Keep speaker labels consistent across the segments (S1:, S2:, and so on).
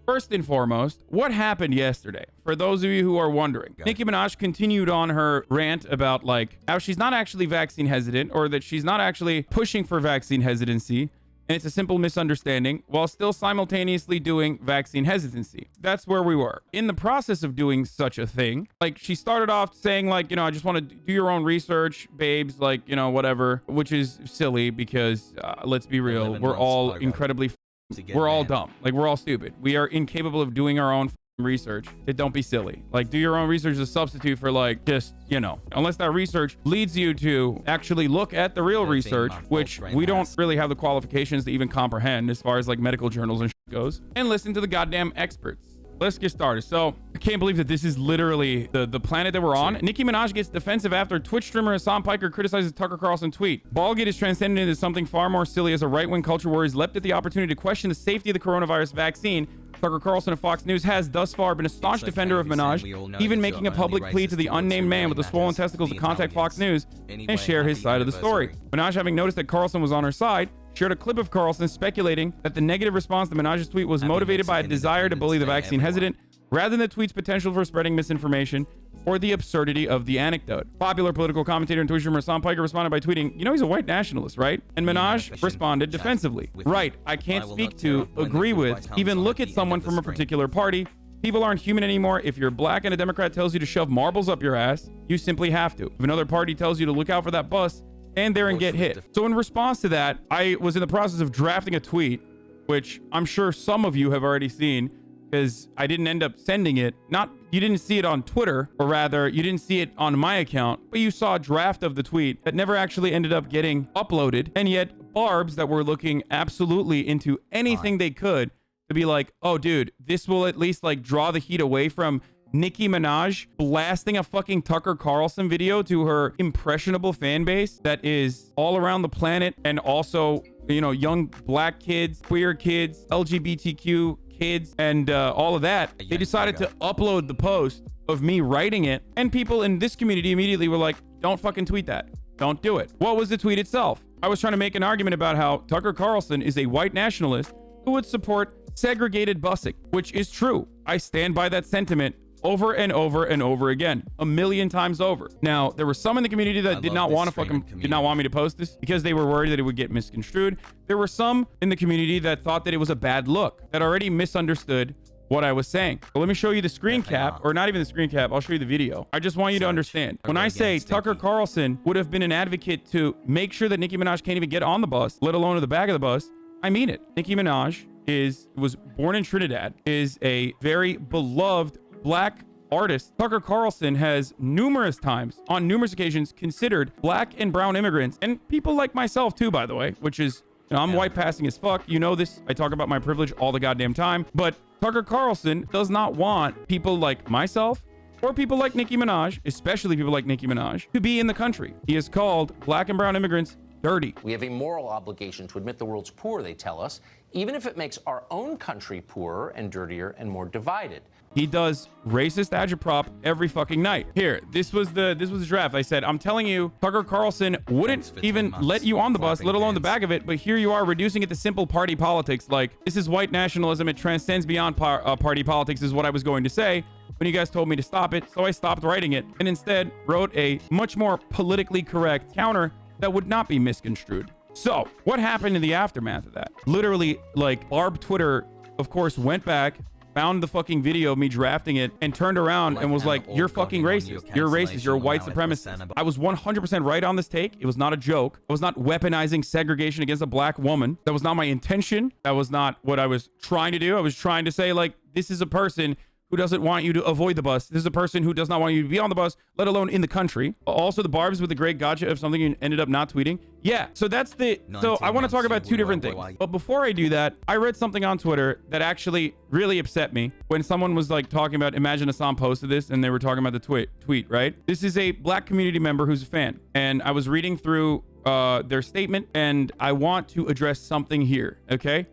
S1: First and foremost, what happened yesterday? For those of you who are wondering, Nicki Minaj continued on her rant about like how she's not actually vaccine hesitant, or that she's not actually pushing for vaccine hesitancy, and it's a simple misunderstanding, while still simultaneously doing vaccine hesitancy. That's where we were. In the process of doing such a thing, like she started off saying like, you know, I just want to do your own research, babes, like, you know, whatever, which is silly because let's be real, we're all incredibly, we're all dumb. Like, we're all stupid. We are incapable of doing our own research. Don't be silly. Like, do your own research as a substitute for like just, you know, unless that research leads you to actually look at the real research, which we don't really have the qualifications to even comprehend as far as like medical journals and shit goes, and listen to the goddamn experts. Let's get started. So I can't believe that this is literally the planet that we're on. Nicki Minaj gets defensive after Twitch streamer Hassan Piker criticizes Tucker Carlson tweet. Ballgate is transcended into something far more silly as a right-wing culture warriors leapt at the opportunity to question the safety of the coronavirus vaccine. Tucker Carlson of Fox News has thus far been a staunch defender of Minaj, even making a public plea to the unnamed man with the swollen testicles to contact Fox News and share his side of the story. Minaj, having noticed that Carlson was on her side, shared a clip of Carlson speculating that the negative response to Minaj's tweet was motivated by a desire to bully the vaccine hesitant, rather than the tweet's potential for spreading misinformation or the absurdity of the anecdote. Popular political commentator and Twitch streamer Hassan Piker responded by tweeting, "You know he's a white nationalist, right?" And Minaj responded defensively, "Right, I can't speak to, agree with, even look at someone from a particular party. People aren't human anymore. If you're black and a Democrat tells you to shove marbles up your ass, you simply have to. If another party tells you to look out for that bus, stand there and get hit." So in response to that, I was in the process of drafting a tweet, which I'm sure some of you have already seen, because I didn't end up sending it. You didn't see it on Twitter, or rather, you didn't see it on my account, but you saw a draft of the tweet that never actually ended up getting uploaded. And yet, barbs that were looking absolutely into anything they could to be like, oh, dude, this will at least like draw the heat away from Nicki Minaj blasting a fucking Tucker Carlson video to her impressionable fan base that is all around the planet, and also, you know, young black kids, queer kids, LGBTQ kids, and all of that. They decided to upload the post of me writing it, and people in this community immediately were like, don't fucking tweet that. Don't do it. What was the tweet itself? I was trying to make an argument about how Tucker Carlson is a white nationalist who would support segregated busing, which is true. I stand by that sentiment over and over and over again, a million times over. Now, there were some in the community that did not want me to post this because they were worried that it would get misconstrued. There were some in the community that thought that it was a bad look, that already misunderstood what I was saying. But let me show you the screen cap, or not even the screen cap. I'll show you the video. I just want you to understand. When I say Tucker Carlson would have been an advocate to make sure that Nicki Minaj can't even get on the bus, let alone to the back of the bus, I mean it. Nicki Minaj was born in Trinidad, is a very beloved black artist. Tucker Carlson has numerous times, on numerous occasions, considered black and brown immigrants, and people like myself too, by the way, which is, you know, I'm white passing as fuck. You know this. I talk about my privilege all the goddamn time. But Tucker Carlson does not want people like myself or people like Nicki Minaj, especially people like Nicki Minaj, to be in the country. He has called black and brown immigrants dirty.
S2: We have a moral obligation to admit the world's poor, they tell us, even if it makes our own country poorer and dirtier and more divided.
S1: He does racist agitprop every fucking night. Here, this was the draft. I said, I'm telling you, Tucker Carlson wouldn't even let you on the bus, let alone the back of it. But here you are reducing it to simple party politics. Like, this is white nationalism. It transcends beyond party politics is what I was going to say when you guys told me to stop it. So I stopped writing it and instead wrote a much more politically correct counter that would not be misconstrued. So what happened in the aftermath of that? Literally, like, Barb Twitter, of course, went back, found the fucking video of me drafting it, and turned around and was like, you're fucking racist. You're racist. You're a white supremacist. I was 100% right on this take. It was not a joke. I was not weaponizing segregation against a black woman. That was not my intention. That was not what I was trying to do. I was trying to say, like, this is a person who doesn't want you to avoid the bus. This is a person who does not want you to be on the bus, let alone in the country. Also, the barbs with the great gotcha of something you ended up not tweeting. Yeah, so that's the... So I want to talk about two different things. But before I do that, I read something on Twitter that actually really upset me when someone was like talking about, imagine Hassan posted this and they were talking about the tweet, right? This is a black community member who's a fan. And I was reading through their statement, and I want to address something here, okay?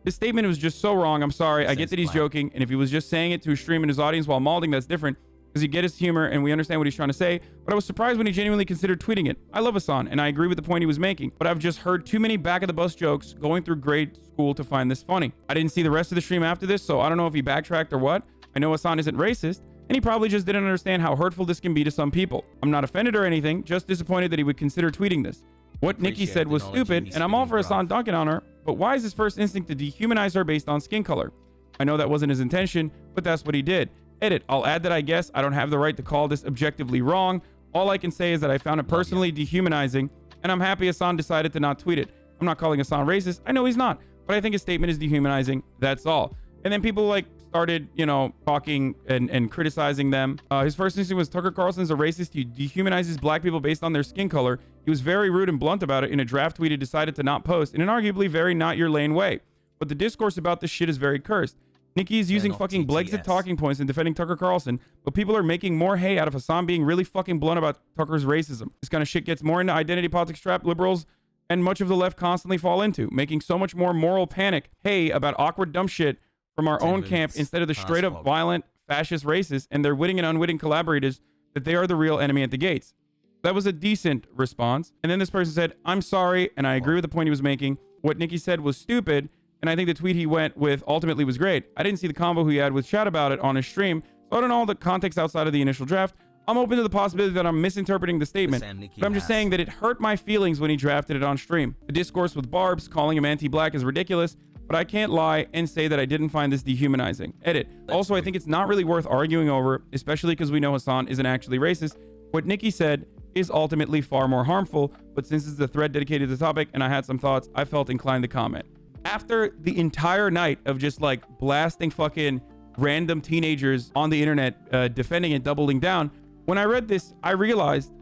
S1: This statement was just so wrong. I'm sorry. I get that he's joking. And if he was just saying it to a stream in his audience while malding, that's different. because you get his humor and we understand what he's trying to say, but I was surprised when he genuinely considered tweeting it. I love Hasan, and I agree with the point he was making, but I've just heard too many back-of-the-bus jokes going through grade school to find this funny. I didn't see the rest of the stream after this, so I don't know if he backtracked or what. I know Hasan isn't racist, and he probably just didn't understand how hurtful this can be to some people. I'm not offended or anything, just disappointed that he would consider tweeting this. What Nicki said was stupid, and I'm all for Hasan dunking on her, but why is his first instinct to dehumanize her based on skin color? I know that wasn't his intention, but that's what he did. Edit. I'll add that I guess I don't have the right to call this objectively wrong. All I can say is that I found it personally dehumanizing, and I'm happy Hasan decided to not tweet it. I'm not calling Hasan racist. I know he's not, but I think his statement is dehumanizing. That's all. And then people like started, you know, talking and criticizing them. His first instinct was Tucker Carlson's a racist. He dehumanizes black people based on their skin color. He was very rude and blunt about it in a draft tweet he decided to not post in an arguably very not your lane way. But the discourse about this shit is very cursed. Nicki is using fucking Brexit talking points and defending Tucker Carlson, but people are making more hay out of Hasan being really fucking blunt about Tucker's racism. This kind of shit gets more into identity politics trap liberals and much of the left constantly fall into, making so much more moral panic hay about awkward dumb shit from our own camp instead of the straight up violent fascist racists and their witting and unwitting collaborators that they are the real enemy at the gates. That was a decent response. And then this person said, I'm sorry, and I agree with the point he was making. What Nicki said was stupid, and I think the tweet he went with ultimately was great. I didn't see the combo he had with Chat about it on his stream, so I don't know all the context outside of the initial draft. I'm open to the possibility that I'm misinterpreting the statement, but I'm just saying that it hurt my feelings when he drafted it on stream. The discourse with Barbs calling him anti-black is ridiculous, but I can't lie and say that I didn't find this dehumanizing. Edit. Also, I think it's not really worth arguing over, especially because we know Hasan isn't actually racist. What Nicki said is ultimately far more harmful, but since it's a thread dedicated to the topic and I had some thoughts, I felt inclined to comment. After the entire night of just like blasting fucking random teenagers on the internet, defending and doubling down, when I read this, I realized,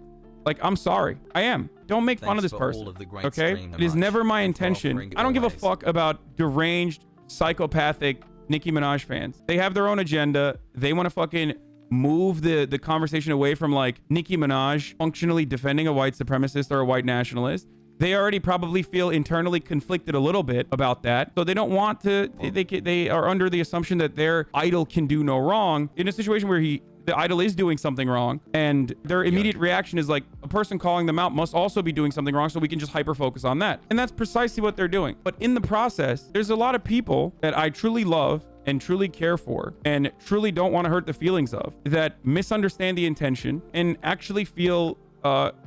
S1: like, I'm sorry. I am. Don't make fun of this person, okay? It is never my intention. I don't give a fuck about deranged, psychopathic Nicki Minaj fans. They have their own agenda. They want to fucking move the conversation away from like Nicki Minaj functionally defending a white supremacist or a white nationalist. They already probably feel internally conflicted a little bit about that. So they don't want to, they are under the assumption that their idol can do no wrong in a situation where the idol is doing something wrong. And their immediate reaction is like, a person calling them out must also be doing something wrong, so we can just hyper focus on that. And that's precisely what they're doing. But in the process, there's a lot of people that I truly love and truly care for and truly don't want to hurt the feelings of, that misunderstand the intention and actually feel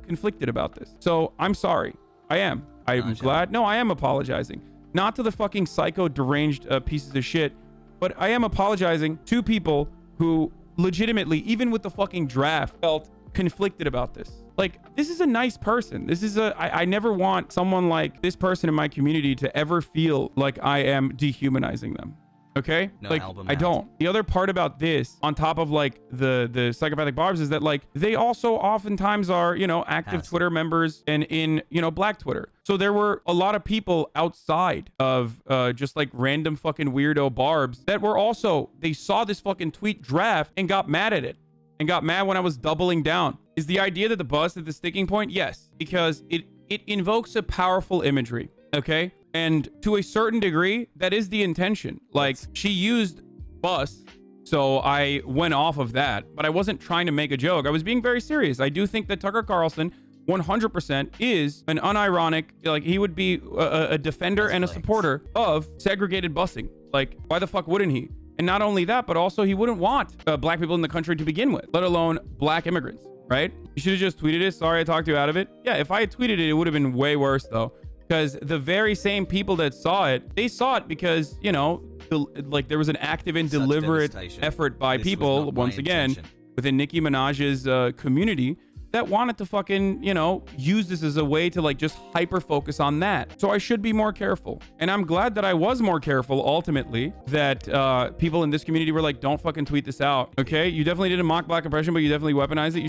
S1: conflicted about this. So I'm sorry. I am. I'm glad. No, I am apologizing. Not to the fucking psycho deranged pieces of shit, but I am apologizing to people who legitimately, even with the fucking draft, felt conflicted about this. Like, this is a nice person. This is I never want someone like this person in my community to ever feel like I am dehumanizing them. Okay? No, like, I don't. The other part about this, on top of like the psychopathic barbs, is that like they also oftentimes are, you know, active Twitter members and in, you know, Black Twitter. So there were a lot of people outside of just like random fucking weirdo barbs that were also, they saw this fucking tweet draft and got mad at it. And got mad when I was doubling down. Is the idea that the bus is the sticking point? Yes, because it invokes a powerful imagery. Okay? And to a certain degree, that is the intention. Like, she used bus, so I went off of that, but I wasn't trying to make a joke. I was being very serious. I do think that Tucker Carlson 100% is an unironic, like, he would be a defender and a supporter of segregated busing. Like, why the fuck wouldn't he? And not only that, but also he wouldn't want black people in the country to begin with, let alone black immigrants, right? You should have just tweeted it. Sorry, I talked you out of it. Yeah, if I had tweeted it, it would have been way worse though. Because the very same people that saw it, they saw it because, you know, like there was an active and deliberate effort by people, once again, within Nicki Minaj's community that wanted to fucking, you know, use this as a way to like just hyper focus on that. So I should be more careful. And I'm glad that I was more careful ultimately, that people in this community were like, don't fucking tweet this out. Okay, you definitely didn't mock black oppression, but you definitely weaponized it.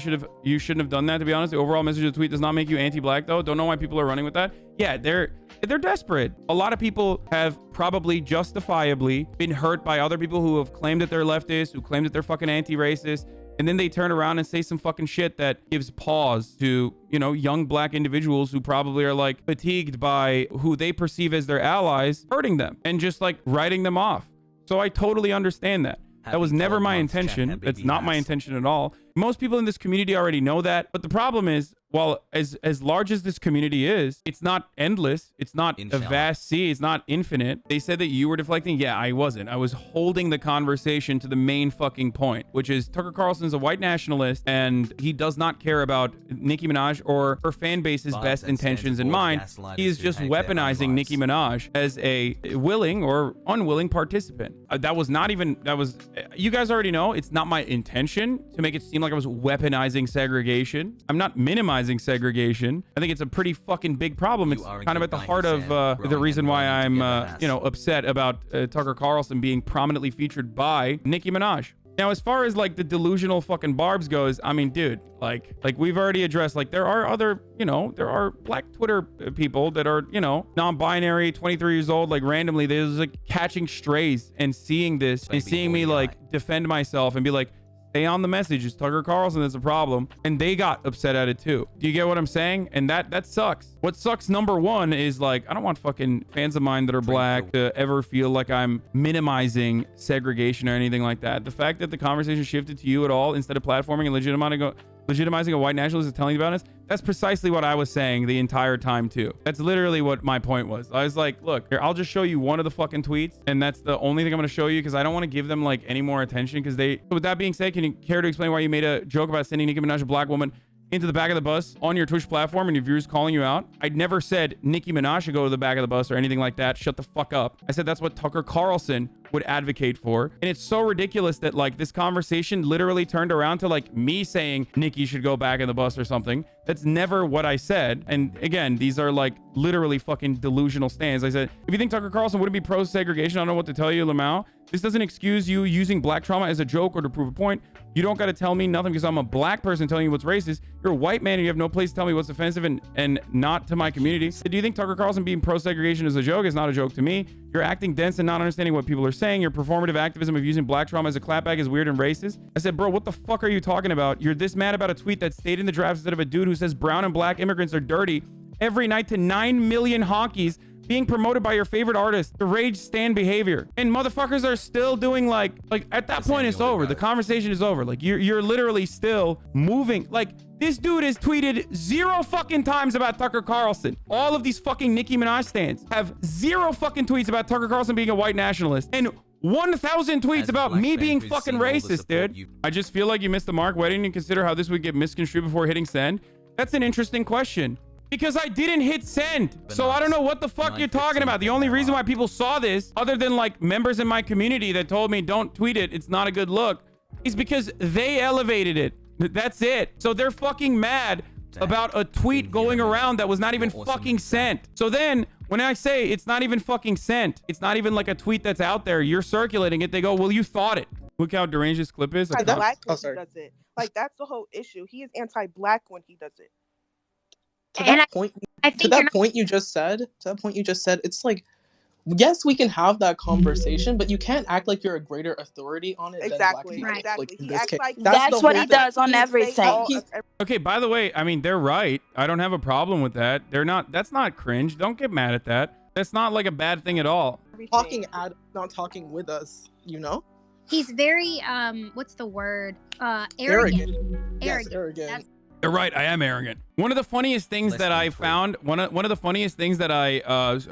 S1: You shouldn't have done that, to be honest. The overall message of the tweet does not make you anti-black though. Don't know why people are running with that. Yeah, they're desperate. A lot of people have probably justifiably been hurt by other people who have claimed that they're leftist, who claim that they're fucking anti-racist. And then they turn around and say some fucking shit that gives pause to, you know, young black individuals who probably are like fatigued by who they perceive as their allies hurting them and just like writing them off. So I totally understand that. That was never my intention. That's not my intention at all. Most people in this community already know that. But the problem is, while as large as this community is, it's not endless. It's not a vast sea. It's not infinite. They said that you were deflecting. Yeah, I wasn't. I was holding the conversation to the main fucking point, which is Tucker Carlson's a white nationalist and he does not care about Nicki Minaj or her fan base's best intentions in mind. He is just weaponizing Nicki Minaj as a willing or unwilling participant. That was not even, you guys already know, it's not my intention to make it seem like I was weaponizing segregation. I'm not minimizing segregation. I think it's a pretty fucking big problem. It's kind of at the heart of the reason why I'm, you know, upset about Tucker Carlson being prominently featured by Nicki Minaj. Now, as far as like the delusional fucking barbs goes, I mean, dude, like we've already addressed, like there are other, you know, there are black Twitter people that are, you know, non-binary, 23 years old, like randomly, they're just like catching strays and seeing this and seeing me like defend myself and be like, stay on the message. It's Tucker Carlson that's a problem. And they got upset at it too. Do you get what I'm saying? And that sucks. What sucks, number one, is like, I don't want fucking fans of mine that are black to ever feel like I'm minimizing segregation or anything like that. The fact that the conversation shifted to you at all instead of platforming and legitimizing a white nationalist is telling you about us. That's precisely what I was saying the entire time too. That's literally what my point was. I was like, look, here, I'll just show you one of the fucking tweets. And that's the only thing I'm going to show you because I don't want to give them like any more attention because they, with that being said, can you care to explain why you made a joke about sending Nicki Minaj, a black woman, into the back of the bus on your Twitch platform and your viewers calling you out? I'd never said Nicki Minaj should go to the back of the bus or anything like that. Shut the fuck up. I said that's what Tucker Carlson would advocate for. And it's so ridiculous that like this conversation literally turned around to like me saying Nicki should go back in the bus or something. That's never what I said. And again, these are like literally fucking delusional stands. I said, if you think Tucker Carlson wouldn't be pro-segregation, I don't know what to tell you, Lamau. This doesn't excuse you using black trauma as a joke or to prove a point. You don't got to tell me nothing because I'm a black person telling you what's racist. You're a white man and you have no place to tell me what's offensive and not to my community. Do you think Tucker Carlson being pro-segregation is a joke? It's not a joke to me. You're acting dense and not understanding what people are saying. Your performative activism of using black trauma as a clapback is weird and racist. I said, bro, what the fuck are you talking about? You're this mad about a tweet that stayed in the draft instead of a dude who says brown and black immigrants are dirty every night to 9 million honkies being promoted by your favorite artist, the rage stand behavior. And motherfuckers are still doing like at that point it's over. The conversation is over. Like you're literally still moving. Like this dude has tweeted 0 fucking times about Tucker Carlson. All of these fucking Nicki Minaj stands have 0 fucking tweets about Tucker Carlson being a white nationalist and 1,000 tweets about me being fucking racist, dude. I just feel like you missed the mark. Why didn't you consider how this would get misconstrued before hitting send? That's an interesting question. Because I didn't hit send. So I don't know what the fuck you're talking about. The only reason why people saw this, other than like members in my community that told me don't tweet it, it's not a good look, is because they elevated it. That's it. So they're fucking mad about a tweet going around that was not even fucking sent. So then when I say it's not even fucking sent, it's not even like a tweet that's out there, you're circulating it, they go, well, you thought it. Look how deranged this clip is.
S3: Black when he does it. Like that's the whole issue. He is anti-black when he does it.
S4: To that point you just said, it's like, yes, we can have that conversation, but you can't act like you're a greater authority on it.
S3: Exactly.
S4: Than black
S3: Right.
S4: people.
S3: Like,
S5: that's what he does on everything.
S1: Okay, by the way, I mean, they're right. I don't have a problem with that. That's not cringe. Don't get mad at that. That's not like a bad thing at all.
S4: Talking at, not talking with us, you know?
S5: He's very, what's the word?
S4: Arrogant.
S5: Yes,
S4: arrogant.
S1: You're right. I am arrogant. One of the funniest things that I found, one of the funniest things that I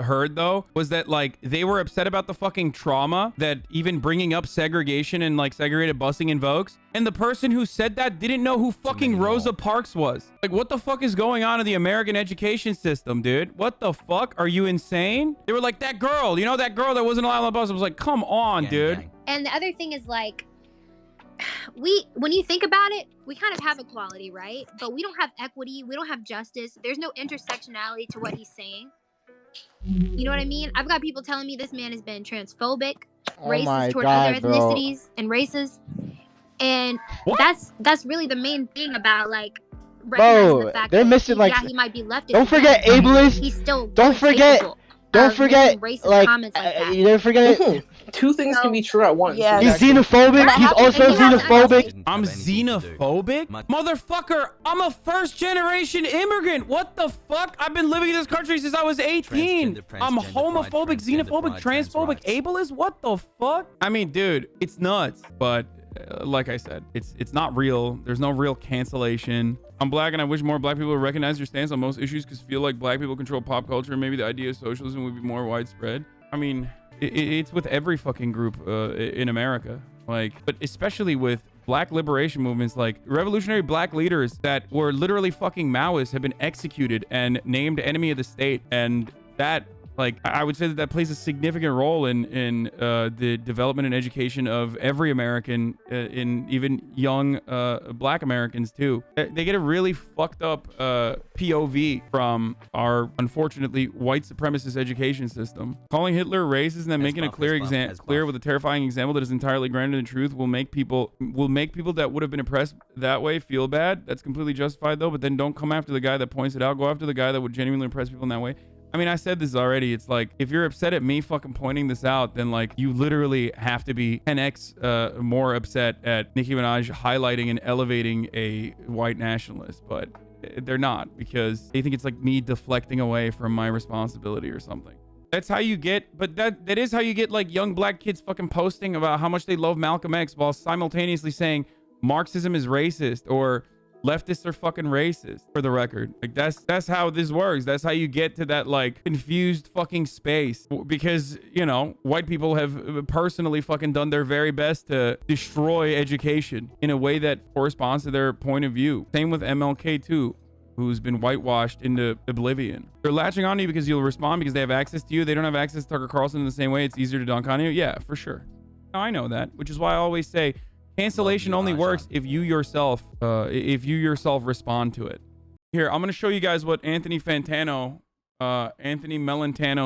S1: heard though, was that like they were upset about the fucking trauma that even bringing up segregation and like segregated busing invokes. And the person who said that didn't know who fucking Rosa Parks was. Like, what the fuck is going on in the American education system, dude? What the fuck? Are you insane? They were like, that girl, you know, that girl that wasn't allowed on the bus. I was like, come on, dude.
S5: And the other thing is like, when you think about it, we kind of have equality, right? But we don't have equity. We don't have justice. There's no intersectionality to what he's saying. You know what I mean? I've got people telling me this man has been transphobic, racist toward other ethnicities and races. And that's really the main thing about like recognizing the fact
S6: they're
S5: that
S6: missing like
S5: he might be leftist.
S6: Don't forget ableist.
S5: He's still
S6: don't forget Don't forget,
S5: racist
S6: like,
S5: comments like that.
S6: you don't forget.
S4: Two things can be true at once.
S3: Yeah.
S6: He's xenophobic. He's also xenophobic.
S1: I'm xenophobic? Motherfucker, I'm a first-generation immigrant. What the fuck? I've been living in this country since I was 18. I'm homophobic, xenophobic, transphobic, ableist. What the fuck? I mean, dude, it's nuts. But like I said, it's not real. There's no real cancellation. I'm black and I wish more black people would recognize your stance on most issues because feel like black people control pop culture and maybe the idea of socialism would be more widespread. I mean, it's with every fucking group in America. Like, but especially with black liberation movements, like revolutionary black leaders that were literally fucking Maoists have been executed and named enemy of the state. And that, like, I would say that plays a significant role in the development and education of every American, in even young black Americans too. They get a really fucked up POV from our unfortunately white supremacist education system. Calling Hitler racist and then making a clear with a terrifying example that is entirely grounded in truth will make people that would have been oppressed that way feel bad. That's completely justified though. But then don't come after the guy that points it out. Go after the guy that would genuinely oppress people in that way. I mean, I said this already. It's like, if you're upset at me fucking pointing this out, then like you literally have to be 10x more upset at Nicki Minaj highlighting and elevating a white nationalist. But they're not, because they think it's like me deflecting away from my responsibility or something. That's how you get, but that is how you get like young black kids fucking posting about how much they love Malcolm X while simultaneously saying Marxism is racist or leftists are fucking racist, for the record. Like that's how this works. That's how you get to that like confused fucking space, because, you know, white people have personally fucking done their very best to destroy education in a way that corresponds to their point of view. Same with MLK too, who's been whitewashed into oblivion. They're latching on to you because you'll respond because they have access to you. They don't have access to Tucker Carlson in the same way. It's easier to dunk on you. Yeah, for sure. I know that, which is why I always say cancellation only works if you yourself respond to it. Here, I'm going to show you guys what Anthony Melantano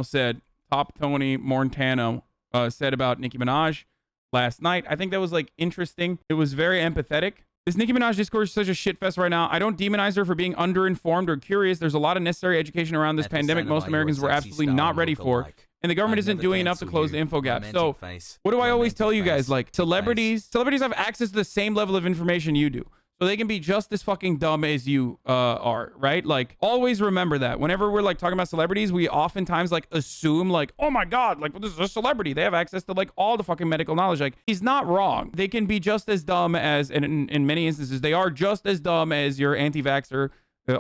S1: said, Top Tony Mortano said about Nicki Minaj last night. I think that was like interesting. It was very empathetic. This Nicki Minaj discourse is such a shitfest right now. I don't demonize her for being underinformed or curious. There's a lot of necessary education around this pandemic most Americans were absolutely not ready for. And the government isn't doing enough to close the info gap. So what do I always tell you guys? Like, celebrities have access to the same level of information you do. So they can be just as fucking dumb as you are, right? Like, always remember that. Whenever we're like talking about celebrities, we oftentimes like assume like, oh my God, like, well, this is a celebrity. They have access to like all the fucking medical knowledge. Like, he's not wrong. They can be just as dumb as, and in many instances, they are just as dumb as your anti-vaxxer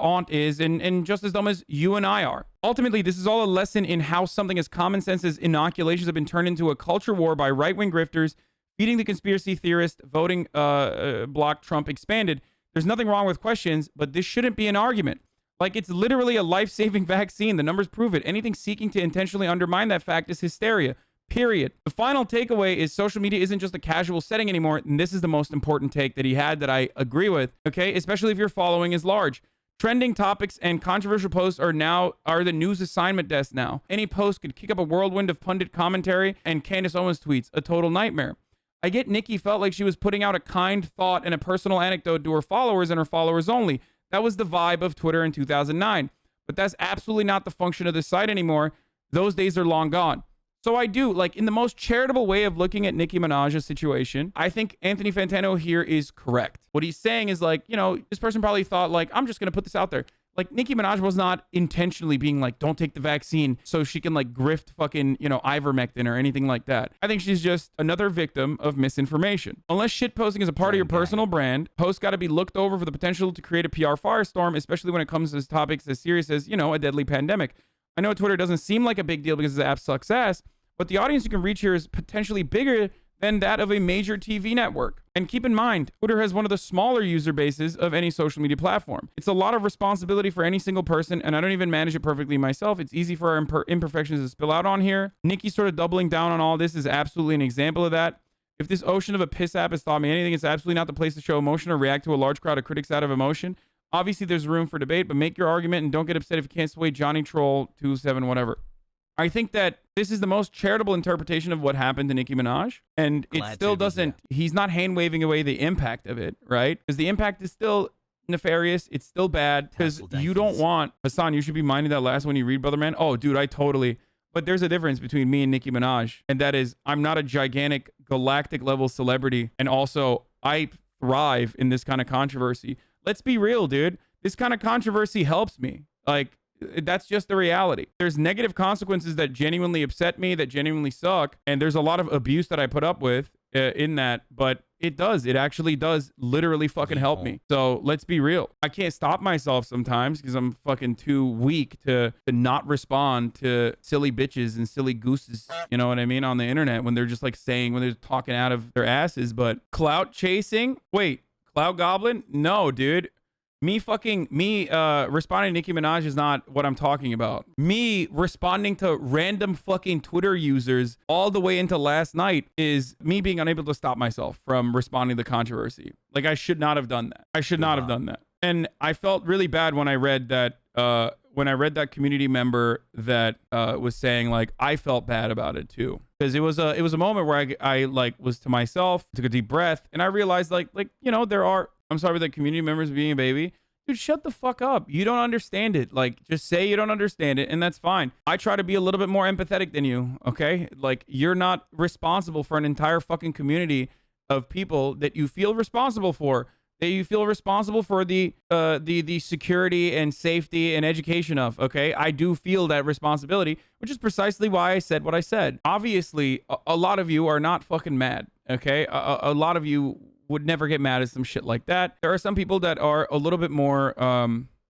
S1: aunt is, and just as dumb as you and I are. Ultimately, this is all a lesson in how something as common sense as inoculations have been turned into a culture war by right-wing grifters, feeding the conspiracy theorist, voting block Trump expanded. There's nothing wrong with questions, but this shouldn't be an argument. Like, it's literally a life-saving vaccine. The numbers prove it. Anything seeking to intentionally undermine that fact is hysteria. Period. The final takeaway is social media isn't just a casual setting anymore, and this is the most important take that he had that I agree with, okay? Especially if your following is large. Trending topics and controversial posts are the news assignment desk now. Any post could kick up a whirlwind of pundit commentary and Candace Owens tweets. A total nightmare. I get Nicki felt like she was putting out a kind thought and a personal anecdote to her followers and her followers only. That was the vibe of Twitter in 2009. But that's absolutely not the function of this site anymore. Those days are long gone. So I do, like, in the most charitable way of looking at Nicki Minaj's situation, I think Anthony Fantano here is correct. What he's saying is like, you know, this person probably thought like, I'm just going to put this out there. Like, Nicki Minaj was not intentionally being like, don't take the vaccine so she can like grift fucking, you know, ivermectin or anything like that. I think she's just another victim of misinformation. Unless shitposting is a part of your personal brand, posts got to be looked over for the potential to create a PR firestorm, especially when it comes to topics as serious as, you know, a deadly pandemic. I know Twitter doesn't seem like a big deal because the app sucks ass, but the audience you can reach here is potentially bigger than that of a major TV network. And keep in mind, Twitter has one of the smaller user bases of any social media platform. It's a lot of responsibility for any single person, and I don't even manage it perfectly myself. It's easy for our imperfections to spill out on here. Nicki sort of doubling down on all this is absolutely an example of that. If this ocean of a piss app has taught me anything, it's absolutely not the place to show emotion or react to a large crowd of critics out of emotion. Obviously, there's room for debate, but make your argument and don't get upset if you can't sway Johnny Troll 27 whatever. I think that this is the most charitable interpretation of what happened to Nicki Minaj. And it still doesn't, he's not hand waving away the impact of it, right? Because the impact is still nefarious. It's still bad because you don't want, Hassan, you should be minding that last one you read, brother man. Oh, dude, I totally, But there's a difference between me and Nicki Minaj, and that is I'm not a gigantic galactic level celebrity, and also I thrive in this kind of controversy. Let's be real, dude. This kind of controversy helps me. Like, that's just the reality. There's negative consequences that genuinely upset me, that genuinely suck, and there's a lot of abuse that I put up with in that, but it actually does literally fucking help me. So let's be real. I can't stop myself sometimes because I'm fucking too weak to not respond to silly bitches and silly gooses, you know what I mean, on the internet when they're just like saying, when they're talking out of their asses. But clout chasing? Wait, Clout Goblin? No, dude. Me responding to Nicki Minaj is not what I'm talking about. Me responding to random fucking Twitter users all the way into last night is me being unable to stop myself from responding to controversy. Like, I should not have done that. I should not have done that. And I felt really bad when I read that, community member that was saying, like, I felt bad about it too. Because it was a moment where I like was to myself, took a deep breath, and I realized like, you know, I'm sorry that community members being a baby. Dude, shut the fuck up. You don't understand it. Like, just say you don't understand it, and that's fine. I try to be a little bit more empathetic than you, okay? Like, you're not responsible for an entire fucking community of people that you feel responsible for. That you feel responsible for the security and safety and education of, okay? I do feel that responsibility, which is precisely why I said what I said. Obviously, a lot of you are not fucking mad, okay? A lot of you would never get mad at some shit like that. There are some people that are a little bit more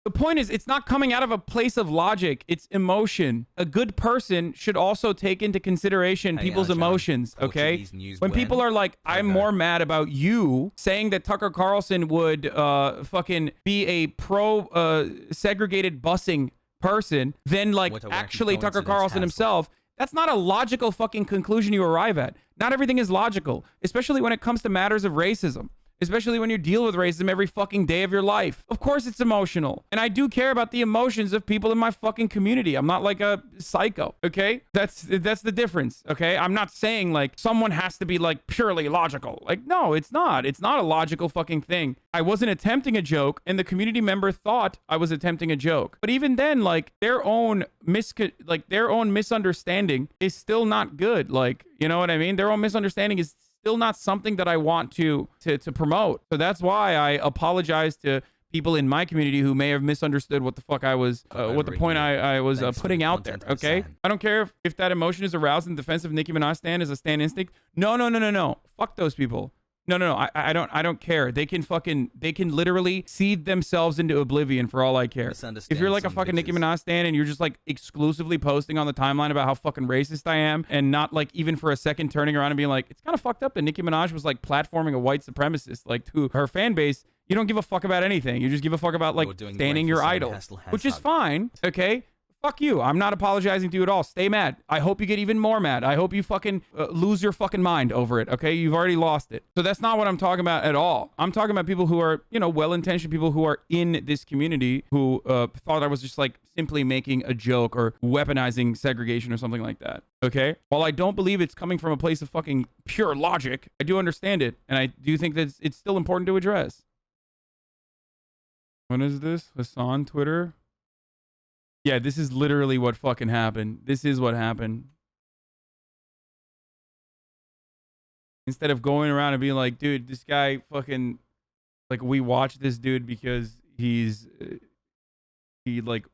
S1: the point is, it's not coming out of a place of logic, it's emotion. A good person should also take into consideration people's emotions, okay? When people are like, I'm more mad about you saying that Tucker Carlson would fucking be a pro segregated busing person than like actually Tucker Carlson himself. That's not a logical fucking conclusion you arrive at. Not everything is logical, especially when it comes to matters of racism, especially when you deal with racism every fucking day of your life. Of course it's emotional. And I do care about the emotions of people in my fucking community. I'm not like a psycho, okay? That's the difference, okay? I'm not saying like someone has to be like purely logical. Like, no, it's not. It's not a logical fucking thing. I wasn't attempting a joke and the community member thought I was attempting a joke. But even then, like their own misunderstanding is still not good. Like, you know what I mean? Their own misunderstanding is still not something that I want to promote. So that's why I apologize to people in my community who may have misunderstood what the fuck I was, what the point I was putting out there. Okay, I don't care if that emotion is aroused in defense of Nicki Minaj stan as a stan instinct. No. Fuck those people. No. I don't care. They can literally seed themselves into oblivion for all I care. If you're like a fucking Nicki Minaj stan and you're just like exclusively posting on the timeline about how fucking racist I am and not like even for a second turning around and being like, it's kind of fucked up that Nicki Minaj was like platforming a white supremacist like to her fan base. You don't give a fuck about anything. You just give a fuck about like standing your idol, which is fine. Okay. Fuck you. I'm not apologizing to you at all. Stay mad. I hope you get even more mad. I hope you fucking lose your fucking mind over it. Okay. You've already lost it. So that's not what I'm talking about at all. I'm talking about people who are, you know, well-intentioned people who are in this community who thought I was just like simply making a joke or weaponizing segregation or something like that. Okay. While I don't believe it's coming from a place of fucking pure logic, I do understand it. And I do think that it's still important to address. When is this? Hasan Twitter? Yeah, this is literally what fucking happened. This is what happened. Instead of going around and being like, dude, this guy fucking, like, we watch this dude because he like